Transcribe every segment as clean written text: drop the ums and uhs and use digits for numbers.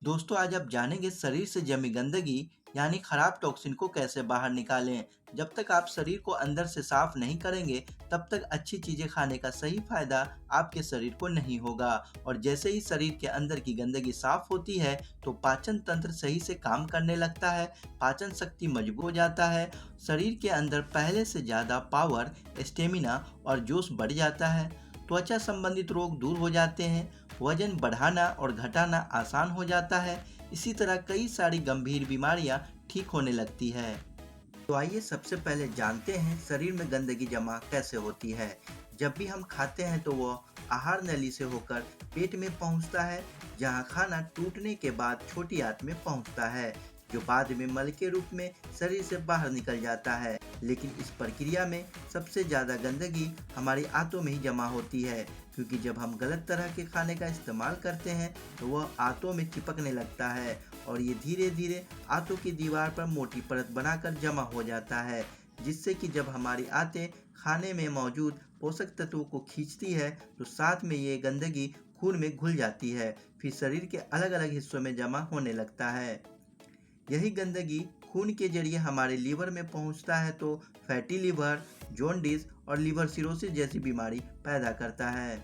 दोस्तों आज आप जानेंगे शरीर से जमी गंदगी यानी खराब टॉक्सिन को कैसे बाहर निकालें। जब तक आप शरीर को अंदर से साफ नहीं करेंगे तब तक अच्छी चीजें खाने का सही फायदा आपके शरीर को नहीं होगा। और जैसे ही शरीर के अंदर की गंदगी साफ होती है तो पाचन तंत्र सही से काम करने लगता है, पाचन शक्ति मजबूत हो जाता है, शरीर के अंदर पहले से ज्यादा पावर, स्टेमिना और जोश बढ़ जाता है, त्वचा संबंधित रोग दूर हो जाते हैं, वजन बढ़ाना और घटाना आसान हो जाता है। इसी तरह कई सारी गंभीर बीमारियां ठीक होने लगती है। तो आइए सबसे पहले जानते हैं शरीर में गंदगी जमा कैसे होती है। जब भी हम खाते हैं तो वो आहार नली से होकर पेट में पहुंचता है, जहां खाना टूटने के बाद छोटी आंत में पहुंचता है, जो बाद में मल के रूप में शरीर से बाहर निकल जाता है। लेकिन इस प्रक्रिया में सबसे ज़्यादा गंदगी हमारी आंतों में ही जमा होती है, क्योंकि जब हम गलत तरह के खाने का इस्तेमाल करते हैं तो वह आंतों में चिपकने लगता है और ये धीरे धीरे आंतों की दीवार पर मोटी परत बनाकर जमा हो जाता है, जिससे कि जब हमारी आंतें खाने में मौजूद पोषक तत्वों को खींचती है तो साथ में ये गंदगी खून में घुल जाती है, फिर शरीर के अलग अलग हिस्सों में जमा होने लगता है। यही गंदगी खून के जरिए हमारे लीवर में पहुंचता है तो फैटी लीवर, जॉन्डिस और लीवर सिरोसिस जैसी बीमारी पैदा करता है।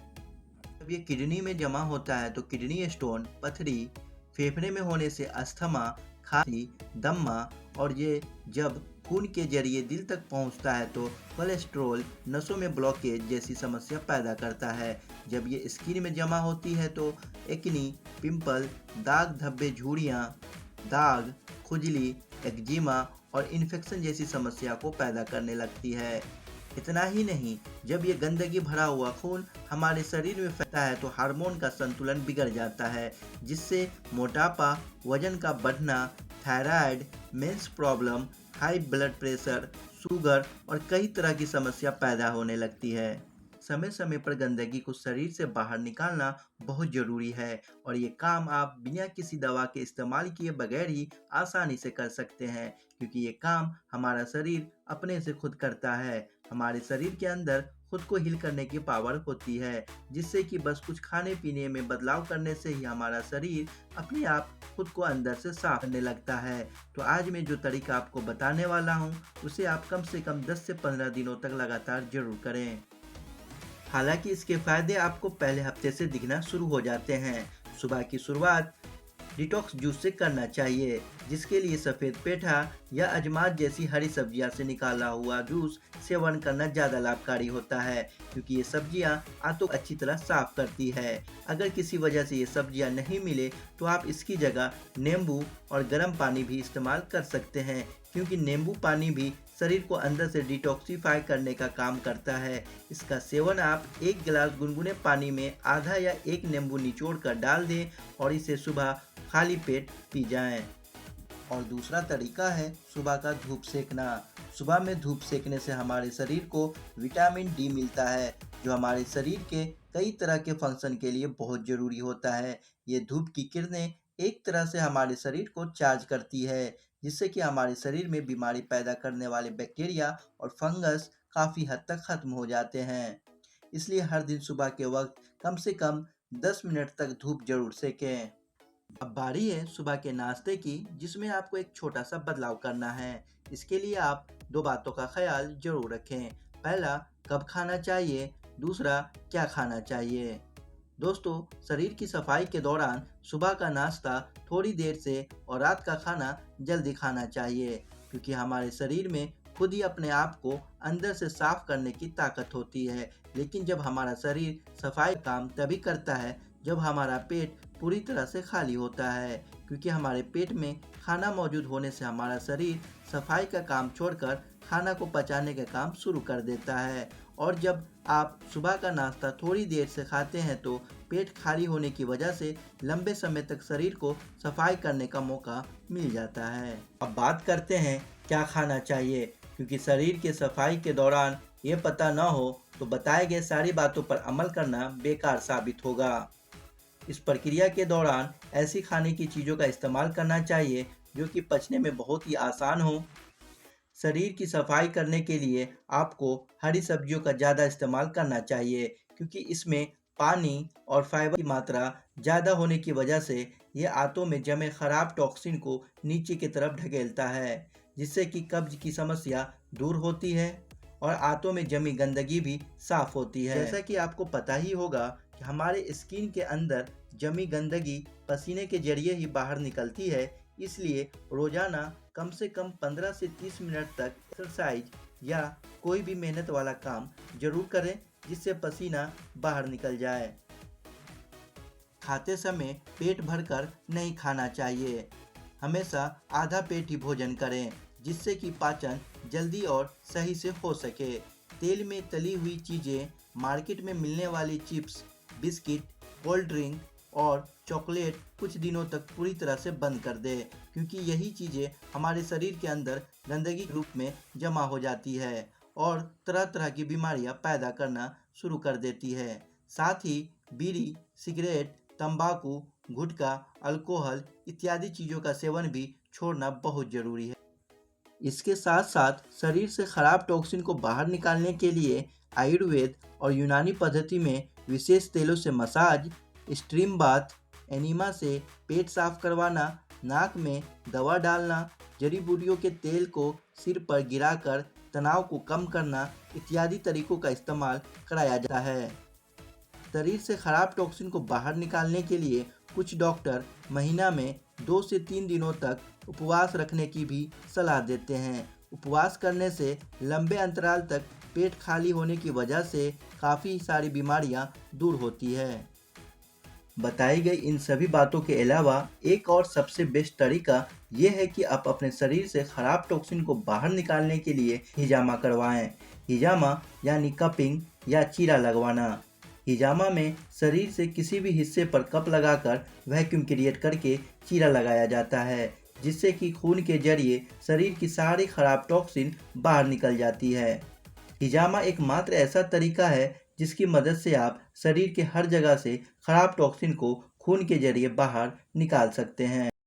जब ये किडनी में जमा होता है तो किडनी स्टोन, पथरी, फेफड़े में होने से अस्थमा, खांसी, दम्मा और ये जब खून के जरिए दिल तक पहुंचता है तो कोलेस्ट्रॉल, नसों में ब्लॉकेज जैसी समस्या पैदा करता है। जब ये स्किन में जमा होती है तो एक्नी, पिंपल, दाग धब्बे, झुर्रियाँ, दाग, खुजली, एक्जिमा और इन्फेक्शन जैसी समस्या को पैदा करने लगती है। इतना ही नहीं, जब ये गंदगी भरा हुआ खून हमारे शरीर में फैलता है तो हार्मोन का संतुलन बिगड़ जाता है, जिससे मोटापा, वजन का बढ़ना, thyroid, men's problem, high blood pressure, sugar और कई तरह की समस्या पैदा होने लगती है। समय समय पर गंदगी को शरीर से बाहर निकालना बहुत जरूरी है और ये काम आप बिना किसी दवा के इस्तेमाल किए बगैर ही आसानी से कर सकते हैं, क्योंकि ये काम हमारा शरीर अपने से खुद करता है। हमारे शरीर के अंदर खुद को हील करने की पावर होती है, जिससे कि बस कुछ खाने पीने में बदलाव करने से ही हमारा शरीर अपने आप खुद को अंदर से साफ करने लगता है। तो आज मैं जो तरीका आपको बताने वाला हूँ उसे आप कम से कम 10 से 15 दिनों तक लगातार जरूर करें। हालांकि इसके फायदे आपको पहले हफ्ते से दिखना शुरू हो जाते हैं। सुबह की शुरुआत डिटॉक्स जूस से करना चाहिए, जिसके लिए सफ़ेद पेठा या अजमात जैसी हरी सब्जियां से निकाला हुआ जूस सेवन करना ज़्यादा लाभकारी होता है, क्योंकि ये सब्जियां आंतों को अच्छी तरह साफ करती है। अगर किसी वजह से ये सब्जियां नहीं मिले तो आप इसकी जगह नींबू और गर्म पानी भी इस्तेमाल कर सकते हैं, क्योंकि नींबू पानी भी शरीर को अंदर से डिटॉक्सिफाई करने का काम करता है। इसका सेवन आप एक गिलास गुनगुने पानी में आधा या एक नींबू निचोड़ कर डाल दें और इसे सुबह खाली पेट पी जाएं। और दूसरा तरीका है सुबह का धूप सेकना। सुबह में धूप सेकने से हमारे शरीर को विटामिन डी मिलता है, जो हमारे शरीर के कई तरह के फंक्शन के लिए बहुत ज़रूरी होता है। ये धूप की किरणें एक तरह से हमारे शरीर को चार्ज करती है, जिससे कि हमारे शरीर में बीमारी पैदा करने वाले बैक्टीरिया और फंगस काफ़ी हद तक खत्म हो जाते हैं। इसलिए हर दिन सुबह के वक्त कम से कम 10 मिनट तक धूप जरूर सेकें। अब बारी है सुबह के नाश्ते की, जिसमें आपको एक छोटा सा बदलाव करना है। इसके लिए आप दो बातों का ख्याल जरूर रखें। पहला, कब खाना चाहिए। दूसरा, क्या खाना चाहिए। दोस्तों, शरीर की सफाई के दौरान सुबह का नाश्ता थोड़ी देर से और रात का खाना जल्दी खाना चाहिए, क्योंकि हमारे शरीर में खुद ही अपने आप को अंदर से साफ करने की ताकत होती है। लेकिन जब हमारा शरीर सफाई का काम तभी करता है जब हमारा पेट पूरी तरह से खाली होता है, क्योंकि हमारे पेट में खाना मौजूद होने से हमारा शरीर सफाई का काम छोड़कर खाना को पचाने का काम शुरू कर देता है। और जब आप सुबह का नाश्ता थोड़ी देर से खाते हैं तो पेट खाली होने की वजह से लंबे समय तक शरीर को सफाई करने का मौका मिल जाता है। अब बात करते हैं क्या खाना चाहिए, क्योंकि शरीर के सफाई के दौरान ये पता न हो तो बताए गए सारी बातों पर अमल करना बेकार साबित होगा। इस प्रक्रिया के दौरान ऐसी खाने की चीज़ों का इस्तेमाल करना चाहिए जो कि पचने में बहुत ही आसान हो। शरीर की सफाई करने के लिए आपको हरी सब्जियों का ज़्यादा इस्तेमाल करना चाहिए, क्योंकि इसमें पानी और फाइबर की मात्रा ज़्यादा होने की वजह से ये आंतों में जमे खराब टॉक्सिन को नीचे की तरफ ढकेलता है, जिससे कि कब्ज की समस्या दूर होती है और आंतों में जमी गंदगी भी साफ होती है। जैसा कि आपको पता ही होगा कि हमारे स्किन के अंदर जमी गंदगी पसीने के जरिए ही बाहर निकलती है, इसलिए रोजाना कम से कम 15 से 30 मिनट तक एक्सरसाइज या कोई भी मेहनत वाला काम जरूर करें, जिससे पसीना बाहर निकल जाए। खाते समय पेट भरकर नहीं खाना चाहिए। हमेशा आधा पेट ही भोजन करें, जिससे कि पाचन जल्दी और सही से हो सके। तेल में तली हुई चीज़ें, मार्केट में मिलने वाली चिप्स, बिस्किट, कोल्ड ड्रिंक और चॉकलेट कुछ दिनों तक पूरी तरह से बंद कर दें, क्योंकि यही चीज़ें हमारे शरीर के अंदर गंदगी के रूप में जमा हो जाती है और तरह तरह की बीमारियां पैदा करना शुरू कर देती है। साथ ही बीड़ी, सिगरेट, तंबाकू, गुटखा, अल्कोहल इत्यादि चीज़ों का सेवन भी छोड़ना बहुत ज़रूरी है। इसके साथ साथ शरीर से खराब टॉक्सिन को बाहर निकालने के लिए आयुर्वेद और यूनानी पद्धति में विशेष तेलों से मसाज, स्टीम बाथ, एनिमा से पेट साफ करवाना, नाक में दवा डालना, जड़ी बूटियों के तेल को सिर पर गिराकर तनाव को कम करना इत्यादि तरीकों का इस्तेमाल कराया जाता है। शरीर से खराब टॉक्सिन को बाहर निकालने के लिए कुछ डॉक्टर महीना में 2 से 3 दिनों तक उपवास रखने की भी सलाह देते हैं। उपवास करने से लंबे अंतराल तक पेट खाली होने की वजह से काफ़ी सारी बीमारियां दूर होती है। बताई गई इन सभी बातों के अलावा एक और सबसे बेस्ट तरीका ये है कि आप अपने शरीर से खराब टॉक्सिन को बाहर निकालने के लिए हिजामा करवाएं। हिजामा यानी कपिंग या चीरा लगवाना। हिजामा में शरीर से किसी भी हिस्से पर कप लगाकर वैक्यूम क्रिएट करके चीरा लगाया जाता है, जिससे कि खून के जरिए शरीर की सारी खराब टॉक्सिन बाहर निकल जाती है। हिजामा एकमात्र ऐसा तरीका है जिसकी मदद से आप शरीर के हर जगह से खराब टॉक्सिन को खून के जरिए बाहर निकाल सकते हैं।